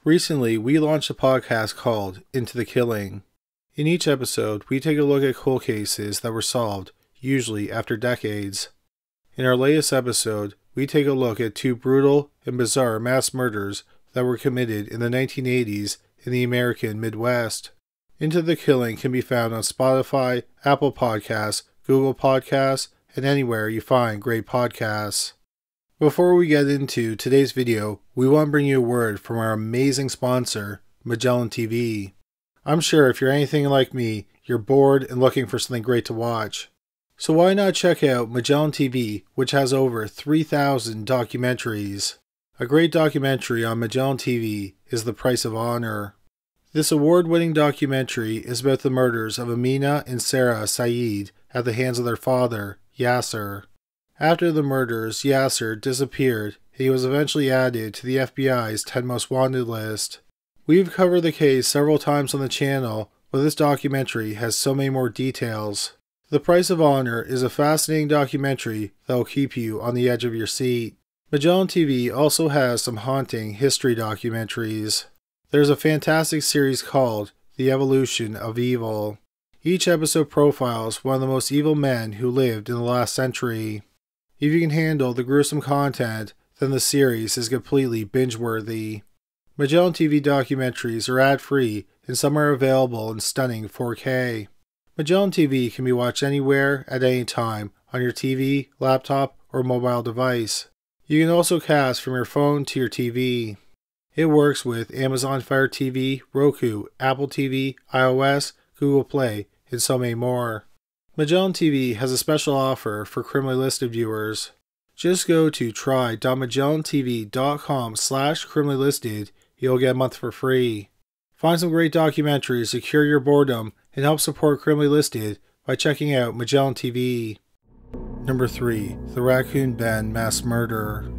Recently, we launched a podcast called Into the Killing. In each episode, we take a look at cold cases that were solved, usually after decades. In our latest episode, we take a look at two brutal and bizarre mass murders that were committed in the 1980s in the American Midwest. Into the Killing can be found on Spotify, Apple Podcasts, Google Podcasts, and anywhere you find great podcasts. Before we get into today's video, we want to bring you a word from our amazing sponsor, Magellan TV. I'm sure if you're anything like me, you're bored and looking for something great to watch. So why not check out Magellan TV, which has over 3,000 documentaries. A great documentary on Magellan TV is The Price of Honor. This award-winning documentary is about the murders of Amina and Sarah Saeed at the hands of their father, Yasser. After the murders, Yasser disappeared and he was eventually added to the FBI's 10 Most Wanted list. We've covered the case several times on the channel, but this documentary has so many more details. The Price of Honor is a fascinating documentary that will keep you on the edge of your seat. Magellan TV also has some haunting history documentaries. There's a fantastic series called The Evolution of Evil. Each episode profiles one of the most evil men who lived in the last century. If you can handle the gruesome content, then the series is completely binge-worthy. Magellan TV documentaries are ad-free and some are available in stunning 4K. Magellan TV can be watched anywhere, at any time, on your TV, laptop, or mobile device. You can also cast from your phone to your TV. It works with Amazon Fire TV, Roku, Apple TV, iOS, Google Play, and so many more. Magellan TV has a special offer for criminally listed viewers. Just go to try.magellantv.com/criminally listed. You'll get a month for free. Find some great documentaries to cure your boredom and help support criminally listed by checking out Magellan TV. Number 3. The Racoon Bend Mass Murder.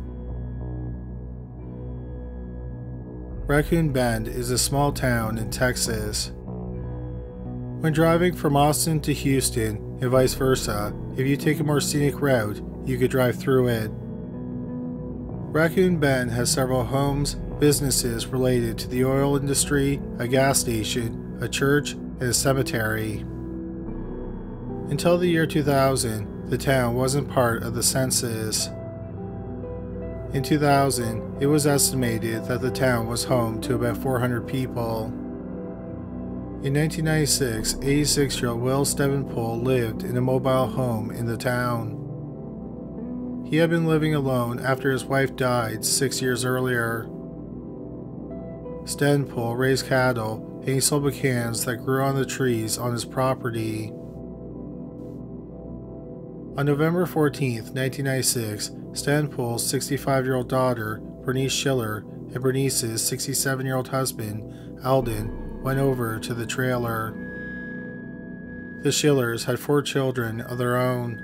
Racoon Bend is a small town in Texas. When driving from Austin to Houston and vice versa, if you take a more scenic route, you could drive through it. Racoon Bend has several homes, businesses related to the oil industry, a gas station, a church, and a cemetery. Until the year 2000, the town wasn't part of the census. In 2000, it was estimated that the town was home to about 400 people. In 1996, 86-year-old Will Stevenpool lived in a mobile home in the town. He had been living alone after his wife died 6 years earlier. Stevenpool raised cattle and he sold pecans that grew on the trees on his property. On November 14, 1996, Stevenpool's 65-year-old daughter, Bernice Schiller, and Bernice's 67-year-old husband, Alden, went over to the trailer. The Schillers had 4 children of their own.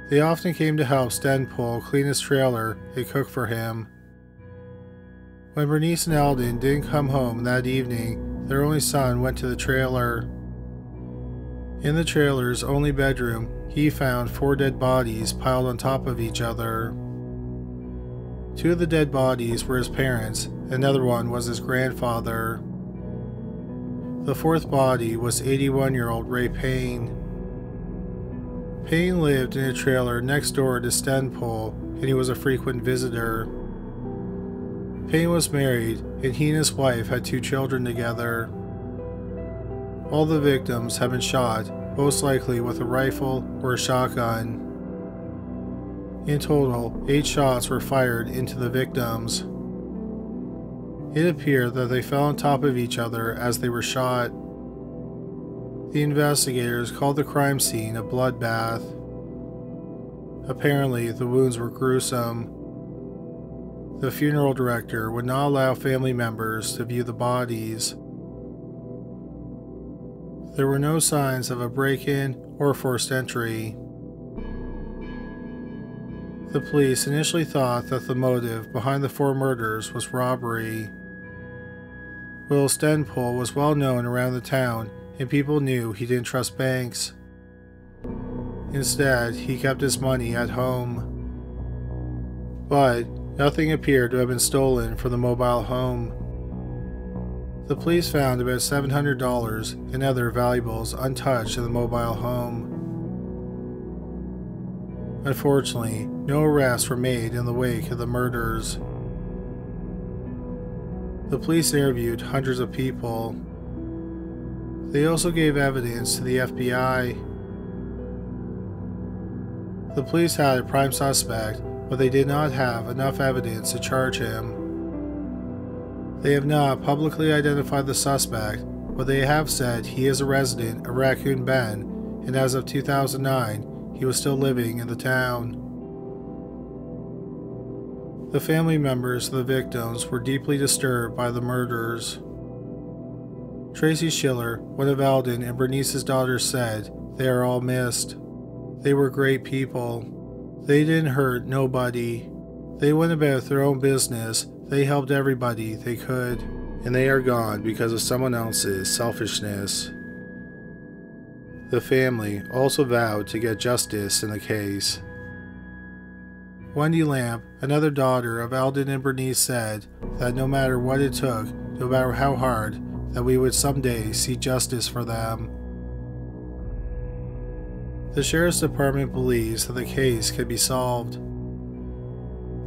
They often came to help Stevenpool clean his trailer and cook for him. When Bernice and Alden didn't come home that evening, their only son went to the trailer. In the trailer's only bedroom, he found 4 dead bodies piled on top of each other. 2 of the dead bodies were his parents, another one was his grandfather. The 4th body was 81-year-old Ray Payne. Payne lived in a trailer next door to Stevenpool, and he was a frequent visitor. Payne was married, and he and his wife had 2 children together. All the victims had been shot, most likely with a rifle or a shotgun. In total, 8 shots were fired into the victims. It appeared that they fell on top of each other as they were shot. The investigators called the crime scene a bloodbath. Apparently, the wounds were gruesome. The funeral director would not allow family members to view the bodies. There were no signs of a break-in or forced entry. The police initially thought that the motive behind the 4 murders was robbery. Will Stevenpool was well known around the town, and people knew he didn't trust banks. Instead, he kept his money at home. But Nothing appeared to have been stolen from the mobile home. The police found about $700 and other valuables untouched in the mobile home. Unfortunately, no arrests were made in the wake of the murders. The police interviewed hundreds of people. They also gave evidence to the FBI. The police had a prime suspect, but they did not have enough evidence to charge him. They have not publicly identified the suspect, but they have said he is a resident of Racoon Bend, and as of 2009, he was still living in the town. The family members of the victims were deeply disturbed by the murders. Tracy Schiller, one of Alden and Bernice's daughters, said, "They are all missed. They were great people. They didn't hurt nobody. They went about their own business. They helped everybody they could. And they are gone because of someone else's selfishness." The family also vowed to get justice in the case. Wendy Lamp, another daughter of Alden and Bernice, said that no matter what it took, no matter how hard, that we would someday see justice for them. The Sheriff's Department believes that the case could be solved.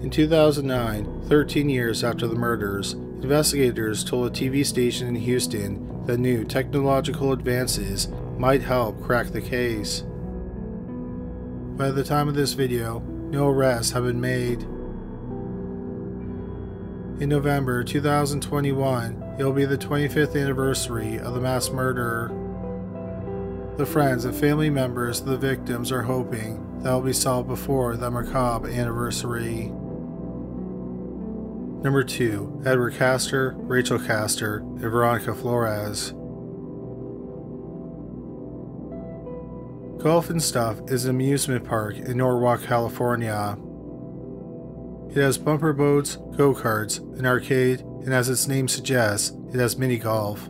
In 2009, 13 years after the murders, investigators told a TV station in Houston that new technological advances might help crack the case. By the time of this video, no arrests have been made. In November 2021, it will be the 25th anniversary of the mass murder. The friends and family members of the victims are hoping that will be solved before that macabre anniversary. Number 2. Edward Kaster, Rachel Kaster, and Veronica Flores. Golf and Stuff is an amusement park in Norwalk, California. It has bumper boats, go-karts, an arcade, and as its name suggests, it has mini-golf.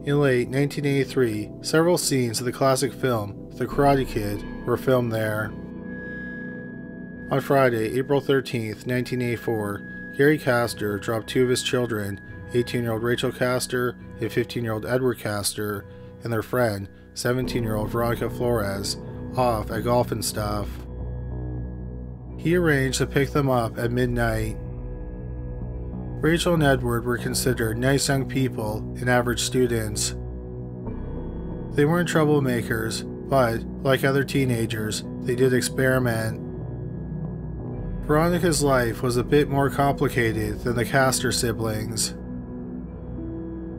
In late 1983, several scenes of the classic film The Karate Kid were filmed there. On Friday, April 13, 1984, Gary Kaster dropped two of his children, 18-year-old Rachel Kaster and 15-year-old Edward Kaster, and their friend, 17-year-old Veronica Flores, off at Golf and Stuff. He arranged to pick them up at midnight. Rachel and Edward were considered nice young people and average students. They weren't troublemakers, but, like other teenagers, they did experiment. Veronica's life was a bit more complicated than the Kaster siblings.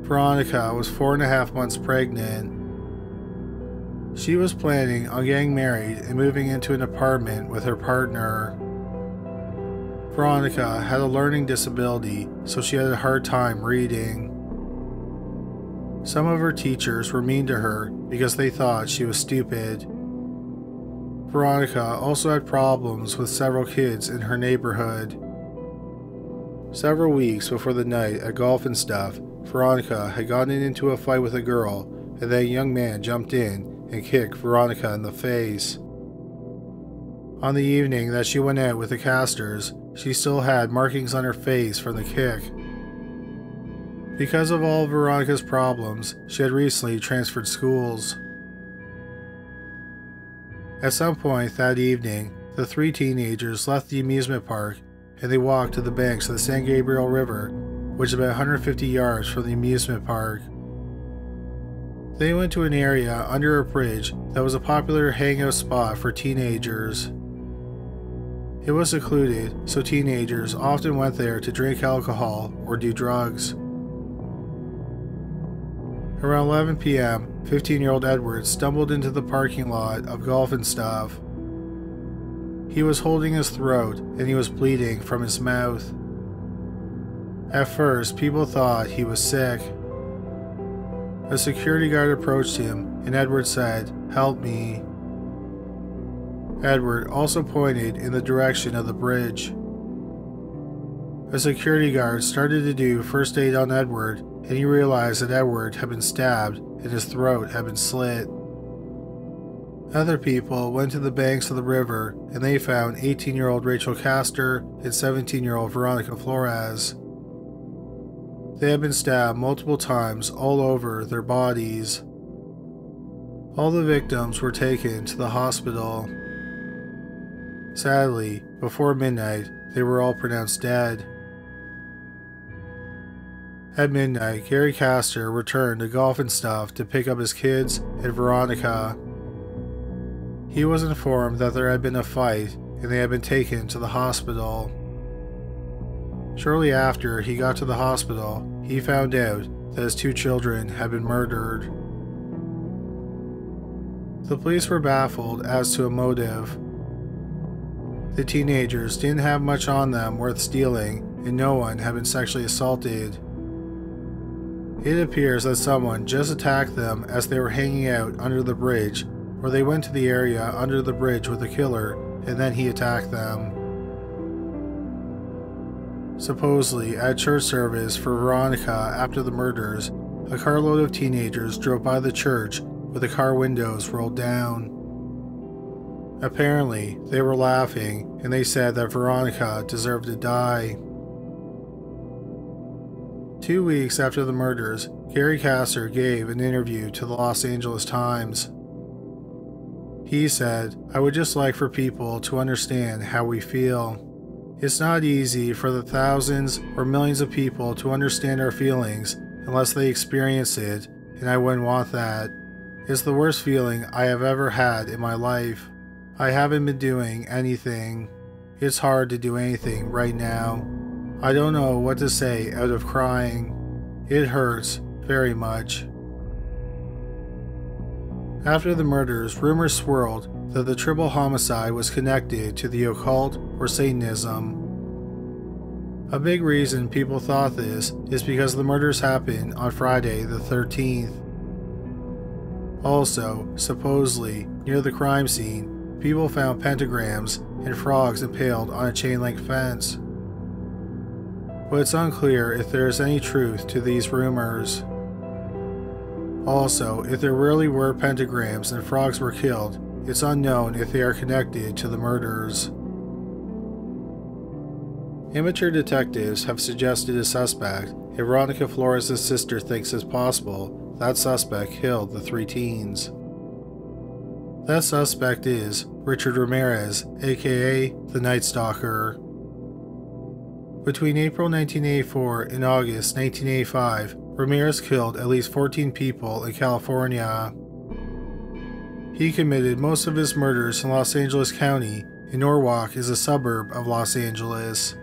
Veronica was 4.5 months pregnant. She was planning on getting married and moving into an apartment with her partner. Veronica had a learning disability, so she had a hard time reading. Some of her teachers were mean to her because they thought she was stupid. Veronica also had problems with several kids in her neighborhood. Several weeks before the night at Golf and Stuff, Veronica had gotten into a fight with a girl, and then a young man jumped in and kicked Veronica in the face. On the evening that she went out with the Kasters, she still had markings on her face from the kick. Because of all of Veronica's problems, she had recently transferred schools. At some point that evening, the three teenagers left the amusement park and they walked to the banks of the San Gabriel River, which is about 150 yards from the amusement park. They went to an area under a bridge that was a popular hangout spot for teenagers. It was secluded, so teenagers often went there to drink alcohol or do drugs. Around 11 p.m., 15-year-old Edward stumbled into the parking lot of Golf and Stuff. He was holding his throat and he was bleeding from his mouth. At first, people thought he was sick. A security guard approached him and Edward said, "Help me." Edward also pointed in the direction of the bridge. A security guard started to do first aid on Edward, and he realized that Edward had been stabbed and his throat had been slit. Other people went to the banks of the river and they found 18-year-old Rachel Kaster and 17-year-old Veronica Flores. They had been stabbed multiple times all over their bodies. All the victims were taken to the hospital. Sadly, before midnight, they were all pronounced dead. At midnight, Gary Kaster returned to Golf and Stuff to pick up his kids and Veronica. He was informed that there had been a fight and they had been taken to the hospital. Shortly after he got to the hospital, he found out that his 2 children had been murdered. The police were baffled as to a motive. The teenagers didn't have much on them worth stealing, and no one had been sexually assaulted. It appears that someone just attacked them as they were hanging out under the bridge, or they went to the area under the bridge with the killer, and then he attacked them. Supposedly, at church service for Veronica after the murders, a carload of teenagers drove by the church with the car windows rolled down. Apparently, they were laughing, and they said that Veronica deserved to die. 2 weeks after the murders, Gary Kaster gave an interview to the Los Angeles Times. He said, "I would just like for people to understand how we feel. It's not easy for the thousands or millions of people to understand our feelings unless they experience it, and I wouldn't want that. It's the worst feeling I have ever had in my life. I haven't been doing anything. It's hard to do anything right now. I don't know what to say out of crying. It hurts very much." After the murders, rumors swirled that the triple homicide was connected to the occult or Satanism. A big reason people thought this is because the murders happened on Friday the 13th. Also, supposedly, near the crime scene, people found pentagrams and frogs impaled on a chain-link fence. But it's unclear if there is any truth to these rumors. Also, if there really were pentagrams and frogs were killed, it's unknown if they are connected to the murders. Amateur detectives have suggested a suspect, and Veronica Flores' sister thinks it's possible that suspect killed the 3 teens. That suspect is Richard Ramirez, aka the Night Stalker. Between April 1984 and August 1985, Ramirez killed at least 14 people in California. He committed most of his murders in Los Angeles County, and Norwalk is a suburb of Los Angeles.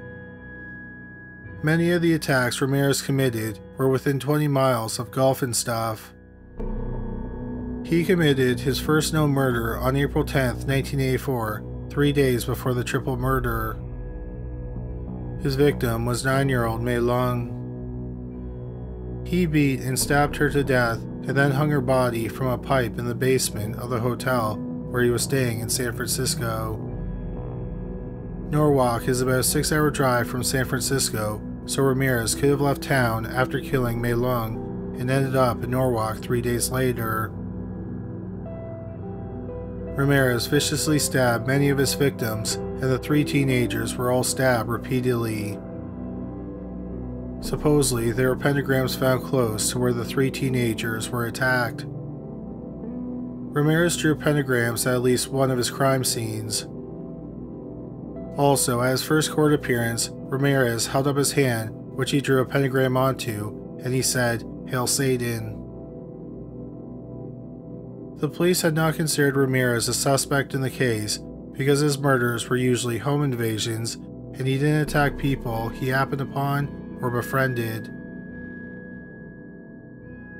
Many of the attacks Ramirez committed were within 20 miles of Golf and Stuff. He committed his first known murder on April 10, 1984, 3 days before the triple murder. His victim was 9-year-old Mei Lung. He beat and stabbed her to death and then hung her body from a pipe in the basement of the hotel where he was staying in San Francisco. Norwalk is about a 6-hour drive from San Francisco, so Ramirez could have left town after killing Mei Lung and ended up in Norwalk 3 days later. Ramirez viciously stabbed many of his victims, and the 3 teenagers were all stabbed repeatedly. Supposedly, there were pentagrams found close to where the 3 teenagers were attacked. Ramirez drew pentagrams at least one of his crime scenes. Also, at his first court appearance, Ramirez held up his hand, which he drew a pentagram onto, and he said, "Hail Satan." The police had not considered Ramirez a suspect in the case because his murders were usually home invasions, and he didn't attack people he happened upon or befriended.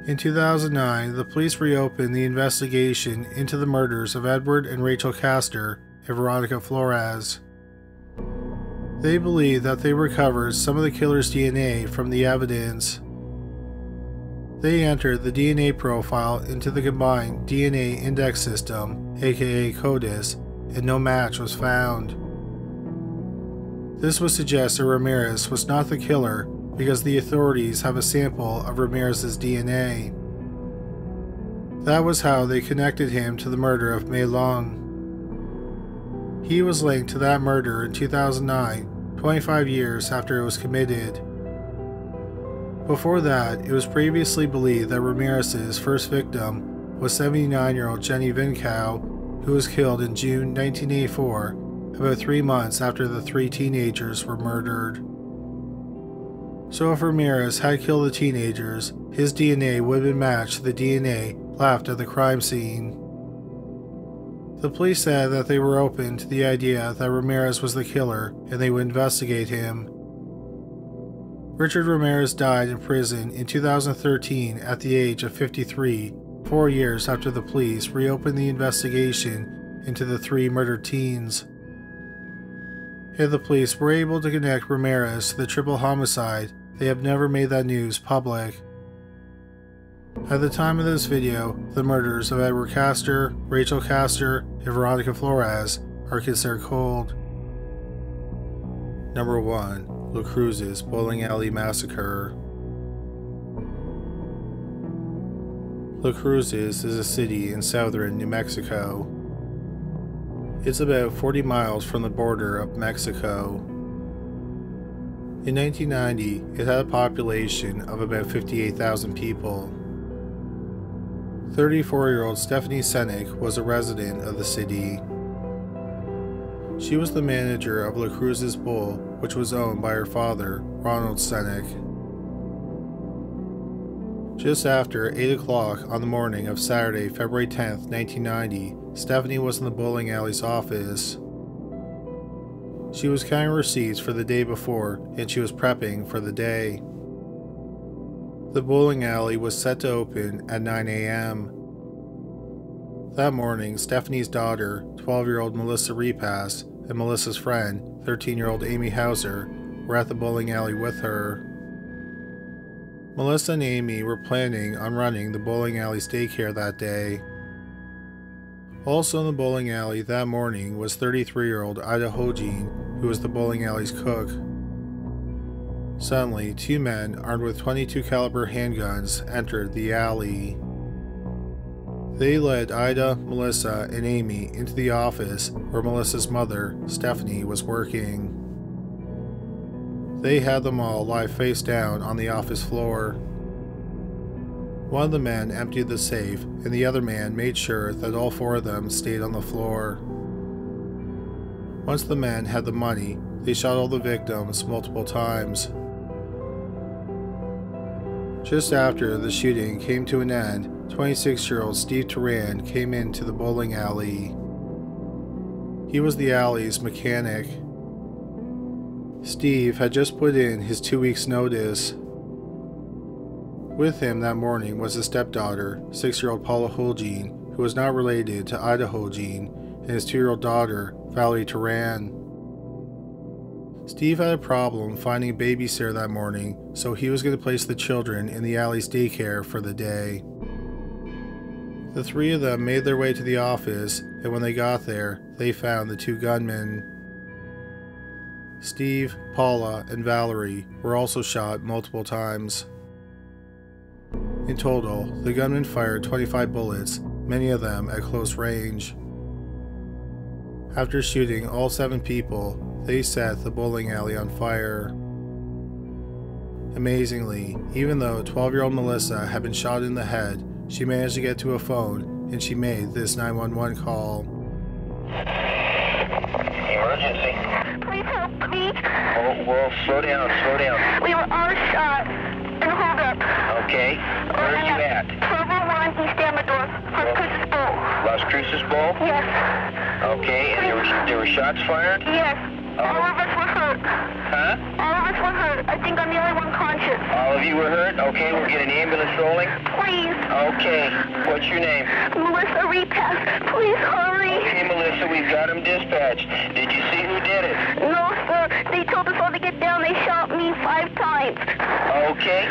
In 2009, the police reopened the investigation into the murders of Edward and Rachel Kaster and Veronica Flores. They believe that they recovered some of the killer's DNA from the evidence. They entered the DNA profile into the combined DNA index system, aka CODIS, and no match was found. This would suggest that Ramirez was not the killer because the authorities have a sample of Ramirez's DNA. That was how they connected him to the murder of Mei Long. He was linked to that murder in 2009, 25 years after it was committed. Before that, it was previously believed that Ramirez's first victim was 79-year-old Jenny Vincow, who was killed in June 1984, about 3 months after the 3 teenagers were murdered. So if Ramirez had killed the teenagers, his DNA would have been matched to the DNA left at the crime scene. The police said that they were open to the idea that Ramirez was the killer and they would investigate him. Richard Ramirez died in prison in 2013 at the age of 53, 4 years after the police reopened the investigation into the 3 murdered teens. If the police were able to connect Ramirez to the triple homicide, they have never made that news public. At the time of this video, the murders of Edward Kaster, Rachel Kaster, and Veronica Flores are considered cold. Number 1. The Cruces Bowling Alley Massacre. The Cruces is a city in southern New Mexico. It's about 40 miles from the border of Mexico. In 1990, it had a population of about 58,000 people. 34-year-old Stephanie Senek was a resident of the city. She was the manager of La Cruces Bowl, which was owned by her father, Ronald Senek. Just after 8 o'clock on the morning of Saturday, February 10, 1990, Stephanie was in the bowling alley's office. She was counting receipts for the day before, and she was prepping for the day. The bowling alley was set to open at 9 a.m. That morning, Stephanie's daughter, 12-year-old Melissa Repass, and Melissa's friend, 13-year-old Amy Hauser, were at the bowling alley with her. Melissa and Amy were planning on running the bowling alley's daycare that day. Also in the bowling alley that morning was 33-year-old Ida Hogine, who was the bowling alley's cook. Suddenly, 2 men armed with .22 caliber handguns entered the alley. They led Ida, Melissa, and Amy into the office where Melissa's mother, Stephanie, was working. They had them all lie face down on the office floor. One of the men emptied the safe, and the other man made sure that all 4 of them stayed on the floor. Once the men had the money, they shot all the victims multiple times. Just after the shooting came to an end, 26-year-old Steve Turan came into the bowling alley. He was the alley's mechanic. Steve had just put in his 2 weeks' notice. With him that morning was his stepdaughter, 6-year-old Paula Hogine, who was not related to Ida Hogine, and his 2-year-old daughter, Valerie Turan. Steve had a problem finding a babysitter that morning, so he was going to place the children in the alley's daycare for the day. The 3 of them made their way to the office, and when they got there, they found the 2 gunmen. Steve, Paula, and Valerie were also shot multiple times. In total, the gunmen fired 25 bullets, many of them at close range. After shooting all 7 people, they set the bowling alley on fire. Amazingly, even though 12-year-old Melissa had been shot in the head, she managed to get to a phone and she made this 911 call. Emergency. Please help me. Well, slow down. We were all shot and hold up. Okay. Where are you at? 1201 East Amador, Las Cruces Bowl. Las Cruces Bowl? Yes. Okay, and there were shots fired? Yes. All of us were hurt. Huh? All of us were hurt. I think I'm the only one conscious. All of you were hurt? Okay, we'll get an ambulance rolling. Please. Okay. What's your name? Melissa Repass. Please hurry. Okay, Melissa, we've got them dispatched. Did you see who did it? No, sir. They told us all to get down. They shot me 5 times. Okay.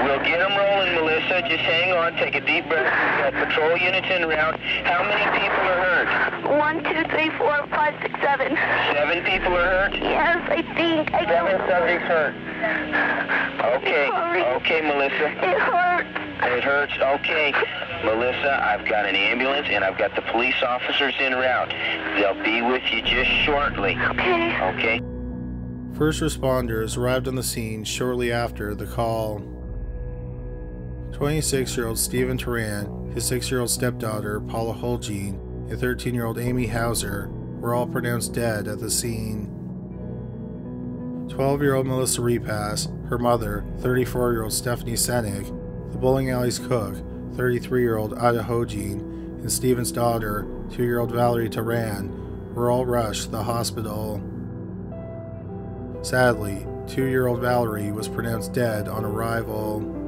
We'll get them rolling, Melissa. Just hang on. Take a deep breath. We've got patrol units in route. How many people are hurt? 1, 2, 3, 4, 5, 6, 7. 7 people are hurt? Yes, I think. 7 subjects hurt. Okay. Sorry. Okay, Melissa. It hurts. It hurts. Okay. Melissa, I've got an ambulance and I've got the police officers en route. They'll be with you just shortly. Okay. Okay? First responders arrived on the scene shortly after the call. 26-year-old Stephen Turan, his 6-year-old stepdaughter Paula Holgene, and 13-year-old Amy Hauser were all pronounced dead at the scene. 12-year-old Melissa Repass, her mother, 34-year-old Stephanie Senig, the bowling alley's cook, 33-year-old Ida Holgene, and Stephen's daughter, 2-year-old Valerie Turan, were all rushed to the hospital. Sadly, 2-year-old Valerie was pronounced dead on arrival.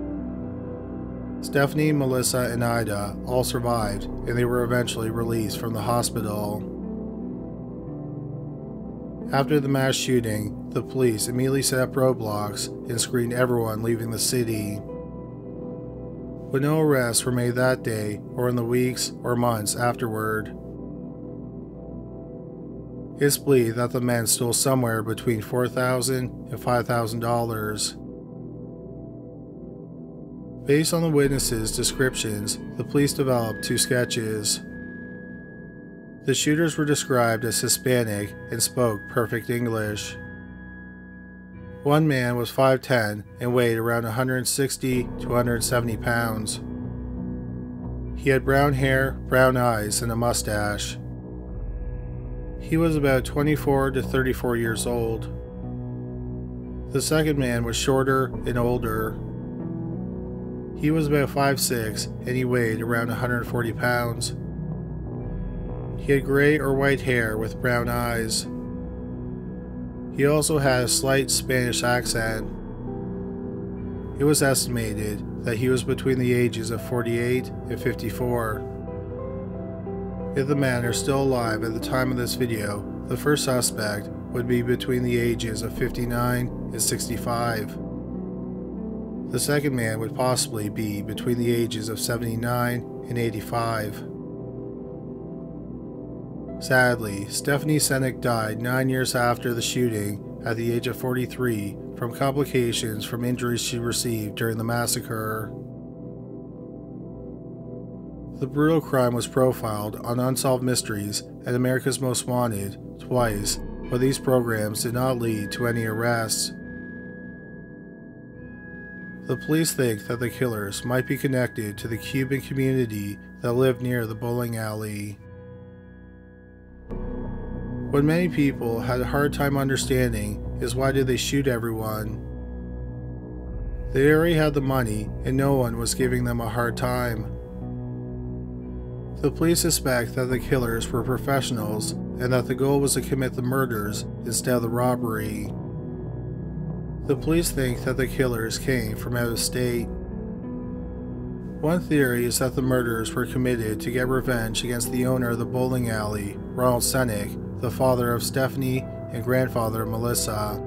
Stephanie, Melissa, and Ida all survived, and they were eventually released from the hospital. After the mass shooting, the police immediately set up roadblocks and screened everyone leaving the city. But no arrests were made that day or in the weeks or months afterward. It's believed that the men stole somewhere between $4,000 and $5,000. Based on the witnesses' descriptions, the police developed 2 sketches. The shooters were described as Hispanic and spoke perfect English. One man was 5'10" and weighed around 160 to 170 pounds. He had brown hair, brown eyes, and a mustache. He was about 24 to 34 years old. The second man was shorter and older. He was about 5'6" and he weighed around 140 pounds. He had gray or white hair with brown eyes. He also had a slight Spanish accent. It was estimated that he was between the ages of 48 and 54. If the men are still alive at the time of this video, the first suspect would be between the ages of 59 and 65. The second man would possibly be between the ages of 79 and 85. Sadly, Stephanie Senig died 9 years after the shooting at the age of 43 from complications from injuries she received during the massacre. The brutal crime was profiled on Unsolved Mysteries and America's Most Wanted twice, but these programs did not lead to any arrests. The police think that the killers might be connected to the Cuban community that lived near the bowling alley. What many people had a hard time understanding is why did they shoot everyone? They already had the money and no one was giving them a hard time. The police suspect that the killers were professionals and that the goal was to commit the murders instead of the robbery. The police think that the killers came from out of state. One theory is that the murders were committed to get revenge against the owner of the bowling alley, Ronald Senig, the father of Stephanie and grandfather of Melissa.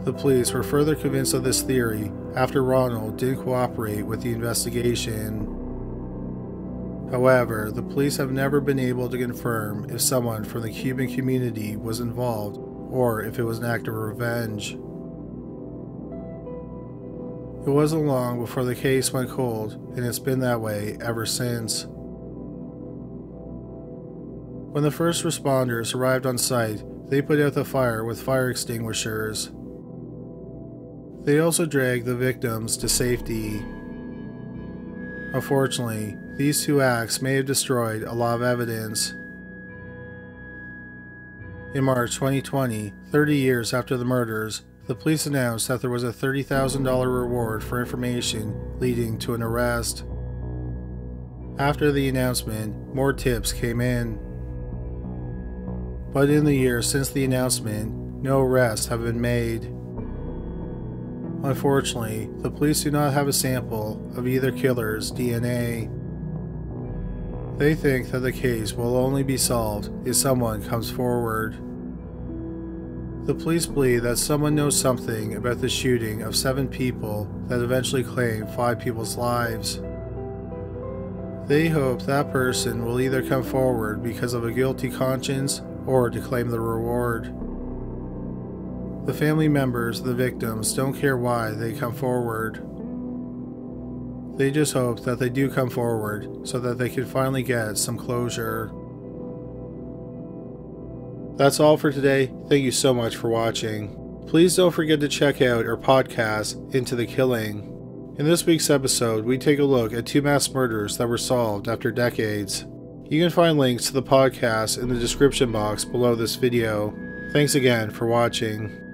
The police were further convinced of this theory after Ronald didn't cooperate with the investigation. However, the police have never been able to confirm if someone from the Cuban community was involved or if it was an act of revenge. It wasn't long before the case went cold, and it's been that way ever since. When the first responders arrived on site, they put out the fire with fire extinguishers. They also dragged the victims to safety. Unfortunately, these 2 acts may have destroyed a lot of evidence. In March 2020, 30 years after the murders, the police announced that there was a $30,000 reward for information leading to an arrest. After the announcement, more tips came in. But in the years since the announcement, no arrests have been made. Unfortunately, the police do not have a sample of either killer's DNA. They think that the case will only be solved if someone comes forward. The police believe that someone knows something about the shooting of 7 people that eventually claimed 5 people's lives. They hope that person will either come forward because of a guilty conscience or to claim the reward. The family members of the victims don't care why they come forward. They just hope that they do come forward so that they can finally get some closure. That's all for today. Thank you so much for watching. Please don't forget to check out our podcast, Into the Killing. In this week's episode, we take a look at 2 mass murders that were solved after decades. You can find links to the podcast in the description box below this video. Thanks again for watching.